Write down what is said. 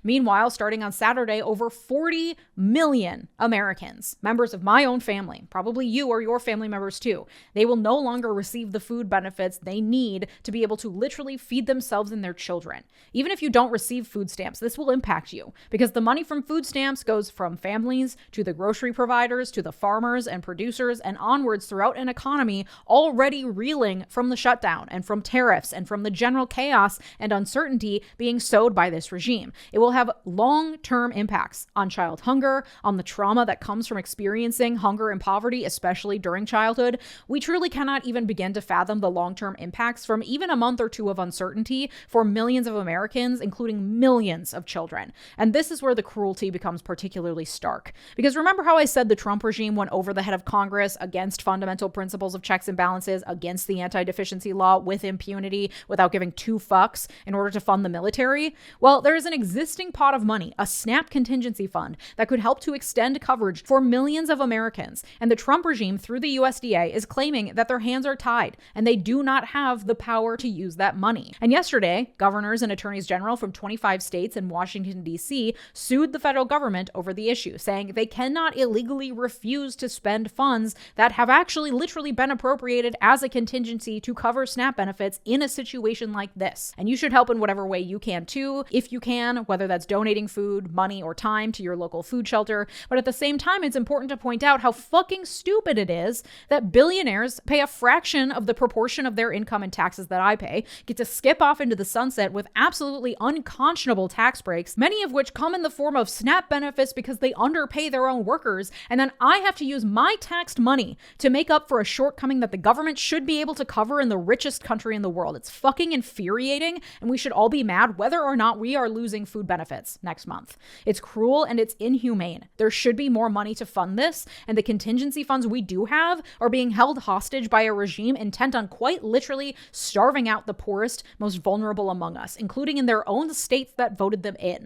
Meanwhile, starting on Saturday, over 40 million Americans, members of my own family, probably you or your family members too, they will no longer receive the food benefits they need to be able to literally feed themselves and their children. Even if you don't receive food stamps, this will impact you because the money from food stamps goes from families to the grocery providers to the farmers and producers and onwards throughout an economy already reeling from the shutdown and from tariffs and from the general chaos and uncertainty being sowed by this regime. It will have long-term impacts on child hunger, on the trauma that comes from experiencing hunger and poverty, especially during childhood. We truly cannot even begin to fathom the long-term impacts from even a month or two of uncertainty for millions of Americans, including millions of children. And this is where the cruelty becomes particularly stark. Because remember how I said the Trump regime went over the head of Congress against fundamental principles of checks and balances, against the anti-deficiency law with impunity without giving two fucks in order to fund the military? Well, there is an existing pot of money, a SNAP contingency fund, that could help to extend coverage for millions of Americans. And the Trump regime, through the USDA, is claiming that their hands are tied and they do not have the power to use that money. And yesterday, governors and attorneys general from 25 states and Washington, D.C. sued the federal government over the issue, saying they cannot illegally refuse to spend funds that have actually literally been appropriated as a contingency to cover SNAP benefits in a situation like this. And you should help in whatever way you can too, if you can, whether that's donating food, money, or time to your local food shelter. But at the same time, it's important to point out how fucking stupid it is that billionaires pay a fraction of the proportion of their income in taxes that I pay, get to skip off into the sunset with absolutely unconscionable tax breaks, many of which come in the form of SNAP benefits because they underpay their own workers, and then I have to use my taxed money to make up for a shortcoming that the government should be able to cover in the richest country in the world. It's fucking infuriating, and we should all be mad whether or not we are losing food benefits next month. It's cruel and it's inhumane. There should be more money to fund this, and the contingency funds we do have are being held hostage by a regime intent on quite literally starving out the poorest, most vulnerable among us, including in their own states that voted them in.